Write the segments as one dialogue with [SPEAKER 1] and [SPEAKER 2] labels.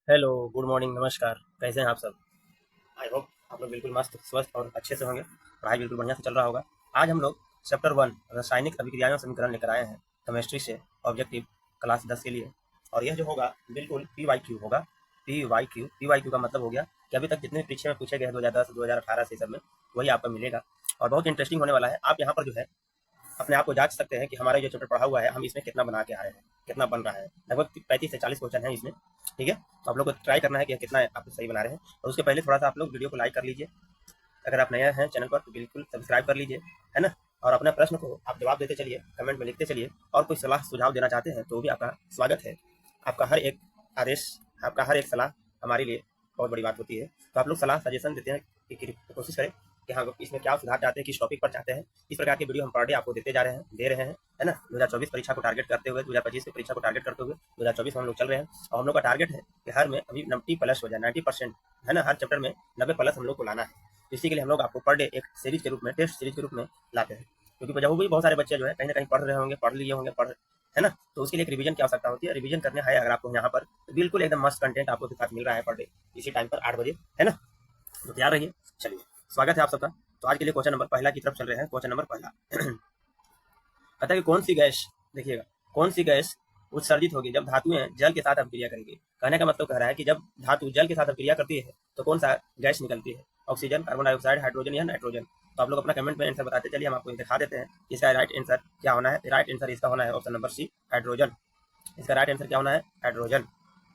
[SPEAKER 1] Hello, good morning, नमस्कार। कैसे हैं आप सब? आई होप आप लोग बिल्कुल मस्त, स्वस्थ और अच्छे से होंगे। पढ़ाई बिल्कुल बढ़िया से चल रहा होगा। आज हम लोग चैप्टर 1 रासायनिक अभिक्रियाएं और समीकरण लेकर आए हैं केमिस्ट्री से, ऑब्जेक्टिव क्लास 10 के लिए। और यह जो होगा बिल्कुल पी वाई क्यू होगा। पी वाई क्यू का मतलब हो गया कि अभी तक जितने परीक्षा में पूछे गए हैं 2010 2018 से सब में, वही आपको मिलेगा। और बहुत इंटरेस्टिंग होने वाला है। आप यहाँ पर जो है अपने आप को जांच सकते हैं कि हमारा जो चैप्टर पढ़ा हुआ है हम इसमें कितना बना के आए हैं, कितना बन रहा है। लगभग 35 से 40 क्वेश्चन है इसमें। ठीक है, तो आप लोग को ट्राई करना है कि कितना आप सही बना रहे हैं। और उसके पहले थोड़ा सा आप लोग वीडियो को लाइक कर लीजिए। अगर आप नए हैं चैनल पर तो बिल्कुल सब्सक्राइब कर लीजिए, है ना। और अपने प्रश्न को आप जवाब देते चलिए, कमेंट में लिखते चलिए। और कोई सलाह सुझाव देना चाहते हैं तो भी आपका स्वागत है। आपका हर एक आदेश, आपका हर एक सलाह हमारे लिए बहुत बड़ी बात होती है। तो आप लोग सलाह सजेशन देते हैं कि कोशिश करें कि हाँ इसमें क्या सुधार चाहते हैं, किस टॉपिक पर चाहते हैं। इस प्रकार की वीडियो हम पर डे आपको देते जा रहे हैं, दे रहे हैं, है ना। 2024 परीक्षा को टारगेट करते हुए, 2025 की परीक्षा को टारगेट करते हुए 2024 में हम लोग चल रहे हैं। और हम लोग का टारगेट है कि हर में अभी 90 प्लस हो जाए, 90%, है ना। हर चैप्टर में 90 प्लस हम लोग को लाना है। इसी के लिए हम लोग आपको पर डे एक सीरीज के रूप में, टेस्ट सीरीज के रूप में लाते हैं। क्योंकि वजह भी बहुत सारे बच्चे जो है कहीं ना कहीं पढ़ रहे होंगे, पढ़ लिए होंगे, पढ़, है ना। तो उसके लिए एक रिवीजन की आवश्यकता होती है। रिवीजन करने है अगर आपको यहाँ पर, तो बिल्कुल एकदम मस्त कंटेंट आपको के साथ मिल रहा है पर डे, इसी टाइम पर 8 बजे, है ना। तो तैयार रहिए। चलिए, स्वागत है आप सबका। तो आज के लिए क्वेश्चन नंबर पहला की तरफ चल रहे हैं। क्वेश्चन नंबर पहला कहता है कि कौन सी गैस, देखिएगा, कौन सी गैस उत्सर्जित होगी जब धातुएं जल के साथ अभिक्रिया करेंगी। कहने का मतलब कह रहा है कि जब धातु जल के साथ अभिक्रिया करती है तो कौन सा गैस निकलती है। ऑक्सीजन, कार्बन डाइऑक्साइड, हाइड्रोजन या नाइट्रोजन। तो आप लोग अपना कमेंट में आंसर बताते चलिए, हम आपको दिखा देते हैं इसका राइट आंसर क्या होना है। राइट आंसर इसका होना है ऑप्शन नंबर सी, हाइड्रोजन। इसका राइट आंसर क्या होना है, हाइड्रोजन।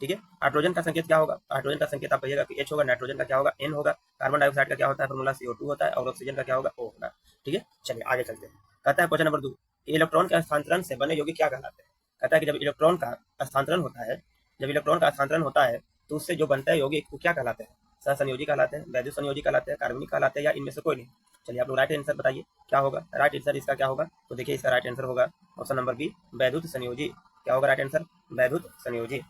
[SPEAKER 1] ठीक है, हाइड्रोजन का संकेत क्या होगा। हाइड्रोजन का संकेत आप कहिएगा कि एच होगा, नाइट्रोजन का क्या होगा, एन होगा, कार्बन डाइऑक्साइड का क्या होता है, फॉर्मूला CO2 होता है, और ऑक्सीजन का क्या होगा, O होगा। ठीक है, चलिए आगे चलते हैं। कहता है क्वेश्चन नंबर 2, इलेक्ट्रॉन के हस्तांतरण से बने यौगिक क्या कहलाते हैं। कहता है कि जब इलेक्ट्रॉन का हस्तांतरण होता है, जब इलेक्ट्रॉन का हस्तांतरण होता है तो उससे जो बनता है यौगिक वो क्या कहलाते हैं। सहसंयोजी कहलाते हैं, वैद्युत संयोजी कहलाते हैं, कार्बनिक कहलाते हैं, या इनमें से कोई नहीं। चलिए आप लोग राइट आंसर बताइए क्या होगा। राइट आंसर इसका क्या होगा, तो देखिए इसका राइट आंसर होगा ऑप्शन नंबर बी, वैद्युत संयोजी। क्या होगा राइट आंसर, वैद्युत संयोजी।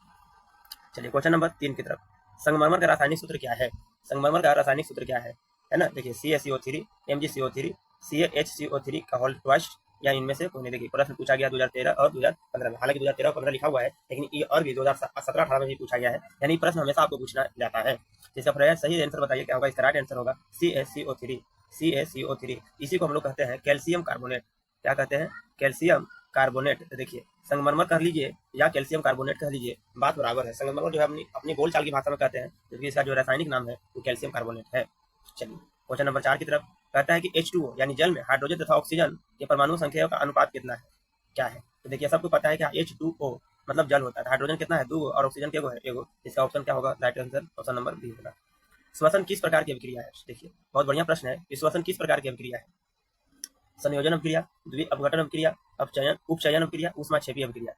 [SPEAKER 1] चलिए क्वेश्चन नंबर 3 की तरफ। संगमरमर का रासायनिक सूत्र क्या है। संगमरमर का रासायनिक सूत्र क्या है ना। देखिए CaCO3, MgCO3, CaHCO3 का होल ट्वाइस, या इनमें से कोई नहीं। देखिए प्रश्न पूछा गया 2013 और 2015 में, हालांकि 2013 और 15 लिखा हुआ है, लेकिन ये और भी 2017-18 में भी पूछा गया है। यानी प्रश्न हमेशा आपको पूछना जाता है। इसका सही आंसर बताइए क्या होगा। इसका राइट आंसर होगा CaCO3। CaCO3 इसी को हम लोग कहते हैं कैल्शियम कार्बोनेट। क्या कहते हैं, कैल्शियम कार्बोनेट। देखिए संगमरमर कह लीजिए या कैल्शियम कार्बोनेट कह लीजिए, बात बराबर है। संगमरमर जो है अपनी अपनी बोलचाल की भाषा में कहते हैं, जबकि इसका जो रासायनिक नाम है वो कैल्शियम कार्बोनेट है। चलिए क्वेश्चन नंबर 4 की तरफ। कहता है कि H2O यानी जल में हाइड्रोजन तथा ऑक्सीजन के परमाणु संख्या का अनुपात कितना है, क्या है। तो देखिए सबको पता है कि H2O मतलब जल होता है। हाइड्रोजन कितना है, 2 और ऑक्सीजन क्या है, एगो। इसका ऑप्शन क्या होगा, right answer option number B होगा। श्वसन किस प्रकार की अभिक्रिया है। देखिए बहुत बढ़िया प्रश्न है कि श्वसन किस प्रकार की अभिक्रिया है। संयोजन अभिक्रिया, द्विअपघटन अभिक्रिया, अपचयन, उपचयन अभिक्रिया, ऊष्माक्षेपी अभिक्रिया।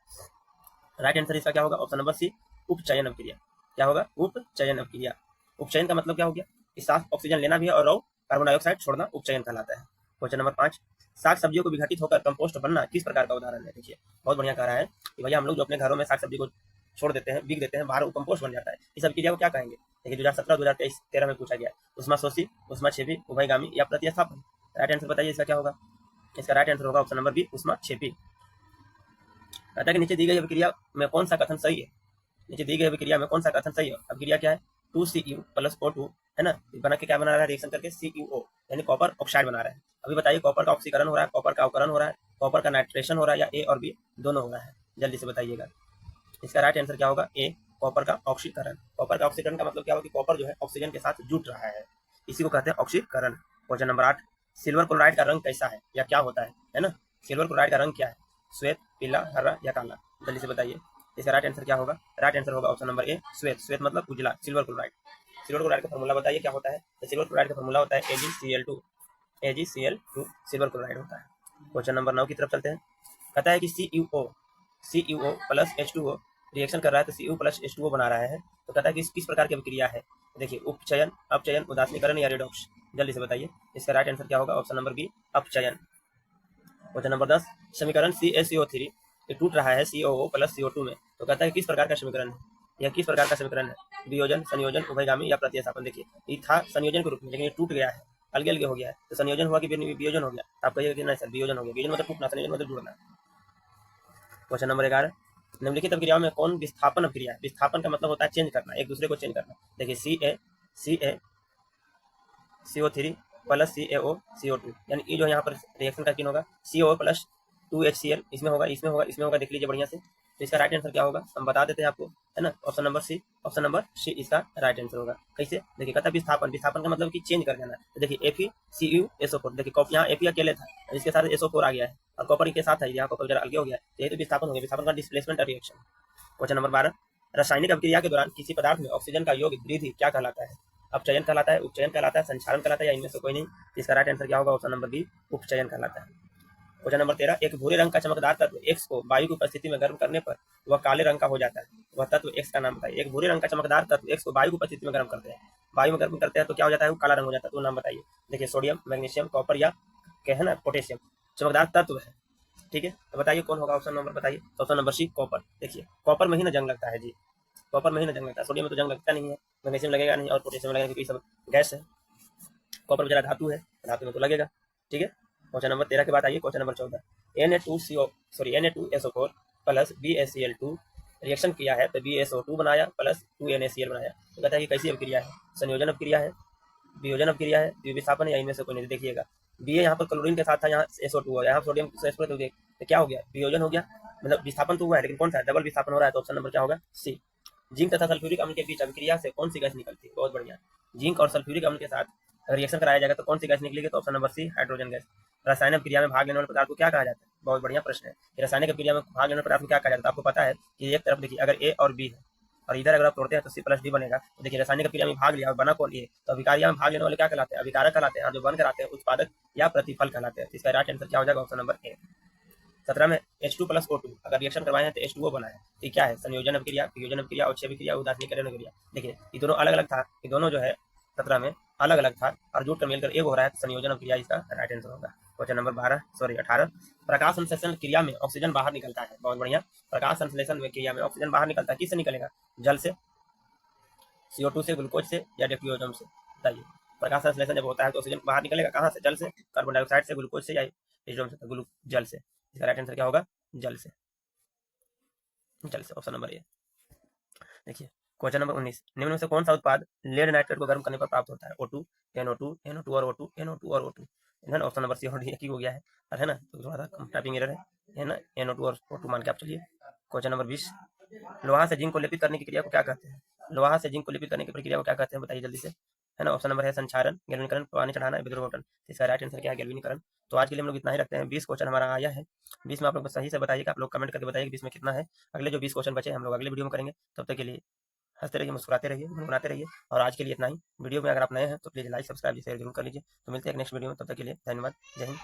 [SPEAKER 1] राइट आंसर इसका क्या होगा, ऑप्शन नंबर सी, उपचयन अभिक्रिया। क्या होगा, उपचयन अभिक्रिया। उपचयन का मतलब क्या हो गया, कि साफ ऑक्सीजन लेना भी है और कार्बन डाइऑक्साइड छोड़ना उपचयन कहलाता है। क्वेश्चन नंबर 5, साग सब्जियों को विघटित होकर कंपोस्ट बनना किस प्रकार का उदाहरण है। देखिए बहुत बढ़िया कह रहा है कि भैया हम लोग जो अपने घरों में साग सब्जी को छोड़ देते हैं, बिक देते हैं बाहर, वो कंपोस्ट बन जाता है। इस अभिक्रिया को क्या कहेंगे। देखिए 2017, 2023, 13 में पूछा गया। उष्माशोषी, उष्माक्षेपी, उभयगामी या प्रतिस्थापन। राइट आंसर बताइए इसका क्या होगा। इसका राइट आंसर होगा ऑप्शन नंबर बी, उष्माक्षेपी। कहता है कि नीचे दी गई अभिक्रिया में कौन सा कथन सही है। नीचे दी गई अभिक्रिया में कौन सा कथन सही है। अभिक्रिया क्या है, 2Cu प्लस O2, है ना। बना के क्या बना रहा है, रिएक्शन करके CuO यानी कॉपर ऑक्साइड बना रहा है। अभी बताइए कॉपर का ऑक्सीकरण हो रहा है, कॉपर का अवकरण हो रहा है, कॉपर का नाइट्रेशन हो रहा है, या A और B दोनों हो रहा है। जल्दी से बताइएगा इसका राइट आंसर क्या होगा, ए, कॉपर का ऑक्सीकरण। कॉपर का ऑक्सीकरण का मतलब क्या होगा कि कॉपर जो है ऑक्सीजन के साथ जुट रहा है, इसी को कहते हैं ऑक्सीकरण। क्वेश्चन नंबर 8, सिल्वर क्लोराइड का रंग कैसा है या क्या होता है ना। सिल्वर क्लोराइड का रंग क्या है, श्वेत, पीला, हरा या काला। जल्दी से बताइए इसका राइट आंसर क्या होगा। राइट आंसर होगा ऑप्शन नंबर ए, श्वेत। श्वेत मतलब उजला, सिल्वर क्लोराइड। सिल्वर क्लोराइड का फॉर्मूला बताइए क्या होता है। तो सिल्वर क्लोराइड का फॉर्मूला होता है AgCl2। AgCl2 सिल्वर क्लोराइड होता है। क्वेश्चन नंबर 9 की तरफ चलते हैं। कहता है कि CuO प्लस H2O रिएक्शन कर रहा है, तो Cu प्लस H2O बना रहा है। तो कहता है कि किस प्रकार की अभिक्रिया है। देखिए उपचयन, अपचयन, उदासीनीकरण या रेडॉक्स। जल्दी से बताइए इसका राइट आंसर क्या होगा, ऑप्शन नंबर बी, अपचयन। क्वेश्चन नंबर 10, समीकरण CaCO3 टूट रहा है COO प्लस CO2 में, तो कहता है किस प्रकार का समीकरण है। यह किस प्रकार का समीकरण है, वियोजन, संयोजन, उभयगामी या प्रतिस्थापन। देखिए ये था संयोजन के रूप में, लेकिन ये टूट गया है, अलग अलग हो गया है। तो संयोजन हुआ कि वियोजन हो गया। आप कहिएगा कि नहीं सर वियोजन हो गया, वियोजन मतलब टूटना, संयोजन मतलब जुड़ना। क्वेश्चन नंबर 11, निम्नलिखित अभिक्रियाओं में कौन विस्थापन अभिक्रिया है? विस्थापन का मतलब होता है चेंज करना, एक दूसरे को चेंज करना। देखिए CO3 प्लस CaO CO2, यानी ये जो यहाँ पर रिएक्शन का चिन्ह होगा CO प्लस 2HCl, इसमें होगा, इसमें होगा, इसमें होगा, देख लीजिए बढ़िया से। तो इसका राइट आंसर क्या होगा हम बता देते हैं आपको, है ना। ऑप्शन नंबर सी इसका राइट आंसर होगा। कैसे? देखिए कहता है विस्थापन, विस्थापन का मतलब कि चेंज कर देना। तो देखिए FeCuSO4, देखिए यहाँ Fe अकेले था, इसके साथ SO4 आ गया है, और कॉपर के साथ है, यहाँ कॉपर जरा अलग हो गया है, तो यही तो विस्थापन हो गया, विस्थापन का डिस्प्लेसमेंट रिएक्शन। क्वेश्चन नंबर 12, रासायनिक अभिक्रिया के दौरान किसी पदार्थ में ऑक्सीजन का योग वृद्धि क्या कहलाता है? अपचयन कहलाता है, उपचयन कहलाता है, संक्षारण कहलाता है, या इनमें से कोई नहीं? इसका राइट आंसर क्या होगा? ऑप्शन नंबर बी, उपचयन कहलाता है। क्वेश्चन नंबर 13, एक भूरे रंग का चमकदार तत्व X को वायु की उपस्थिति में गर्म करने पर वह काले रंग का हो जाता है, वह तत्व X का नाम बताइए। एक भूरे रंग का चमकदार तत्व X को वायु की उपस्थिति में गर्म करते हैं, वायु में गर्म करते हैं तो क्या हो जाता है? वो काला रंग हो जाता है, तो नाम बताइए। देखिए सोडियम, मैग्नीशियम, कॉपर, या है ना पोटेशियम, चमकदार तत्व है, ठीक है। तो बताइए कौन होगा? ऑप्शन नंबर बताइए। Option number C, copper. देखिए कॉपर में ही ना जंग लगता है जी, कॉपर में ही ना जंग लगता है, सोडियम में तो जंग लगता नहीं है, मैग्नीशियम लगेगा नहीं, और पोटेशियम लगेगा क्योंकि सब गैस है। कॉपर बेचारा धातु है, धातु में तो लगेगा, ठीक है। क्वेश्चन नंबर 13 के बाद आइए question number 14, Na2SO4 plus BaCl2 reaction किया है तो BaSO2 बनाया प्लस 2NaCl बनाया। तो कहता है कि कैसी अभिक्रिया है? संयोजन अभिक्रिया है, वियोजन अभिक्रिया है, विस्थापन है, या इनमें से कोई नहीं? देखिएगा Ba यहाँ पर क्लोरीन के साथ था, यहाँ SO2 है, यहाँ सोडियम SO2, तो क्या हो गया? वियोजन हो गया, मतलब विस्थापन तो हुआ है, लेकिन कौन सा है? डबल विस्थापन हो रहा है, तो ऑप्शन नंबर क्या होगा? सी। जिंक तथा सल्फ्यूरिक अम्ल के बीच अभिक्रिया से कौन सी गैस निकलती है? बहुत बढ़िया। जिंक और सल्फ्यूरिक अम्ल के साथ रिएक्शन कराया जाएगा तो कौन सी गैस निकलेगी? तो option number C, hydrogen gas. रासायनिक अभिक्रिया में भाग लेने वाले पदार्थ को क्या कहा जाता है? बहुत बढ़िया प्रश्न है। रासायनिक अभिक्रिया में भाग लेने वाले पदार्थ को क्या कहा जाता है? आपको पता है कि एक तरफ देखिए अगर ए और बी है, और इधर अगर आप तोड़ते हैं तो सी प्लस डी बनेगा। तो देखिए रासायनिक अभिक्रिया में भाग लिया और बना कौन? ए, तो अभिक्रिया में भाग लेने वाले क्या कहलाते हैं? अभिकारक कहलाते हैं, और जो बन कराते हैं उत्पादक या प्रतिफल कहलाते हैं। इसका राइट आंसर क्या हो जाएगा? Option number A. 17 में H2 प्लस O2 अगर रिएक्शन करवाए हैं तो H2O बना है, तो क्या है? संयोजन अभिक्रिया, वियोजन अभिक्रिया, अवक्षय अभिक्रिया, उदासीनीकरण अभिक्रिया। देखिए ये दोनों अलग अलग था, ये दोनों जो है 17 में अलग अलग था, और जुट कर मिलकर एक हो रहा है, तो संयोजन अभिक्रिया इसका राइट आंसर होगा। क्वेश्चन नंबर 18, प्रकाश संश्लेषण क्रिया में ऑक्सीजन बाहर निकलता है। बहुत बढ़िया। प्रकाश संश्लेषण में क्रिया में ऑक्सीजन बाहर निकलता है, किससे निकलेगा? जल से, CO2 से, ग्लूकोज से, या डिफ्यूजन से? बताइए। प्रकाश संश्लेषण जब होता है तो ऑक्सीजन बाहर निकलेगा कहाँ से? जल से, कार्बन डाइऑक्साइड से, ग्लूकोज से, या डिफ्यूजन से? जल से। इसका राइट आंसर क्या होगा? जल से, जल से, ऑप्शन नंबर ए। देखिए क्वेश्चन नंबर 19, निम्न में से कौन सा उत्पाद लेड नाइट्रेट को गर्म करने पर प्राप्त होता है? O2, NO2, NO2 और O2, NO2 और O2, है ना। ऑप्शन नंबर सी और डी एक ही हो गया है ना, तो थोड़ा सा टाइपिंग एरर है ना। NO2 और O2 मान के आप चलिए। क्वेश्चन नंबर 20, लोहा से जिंक को लेपित करने की क्रिया को क्या कहते हैं? लोहा से जिंक को लेपित करने की प्रक्रिया को क्या कहते हैं? बताइए जल्दी से, है ना। ऑप्शन नंबर है संक्षारण, गैल्वेनीकरण, पानी चढ़ाना, विद्युत। इसका राइट आंसर क्या है? गैल्वेनीकरण। तो आज के लिए हम लोग इतना ही रखते हैं। 20 क्वेश्चन हमारा आया है, 20 में आप लोग सही से बताइएगा, आप लोग कमेंट करके बताइए कि 20 में कितना है। अगले जो 20 क्वेश्चन बचे हम लोग अगले वीडियो में करेंगे। तब तक के लिए हंसते रहिए, मुस्कुराते रहिए, गुनगुनाते रहिए। और आज के लिए इतना ही। वीडियो में अगर आप नए हैं तो प्लीज़ लाइक, सब्सक्राइब, शेयर जरूर कर लीजिए। तो मिलते हैं नेक्स्ट वीडियो में, तब तक के लिए धन्यवाद। जय हिंद।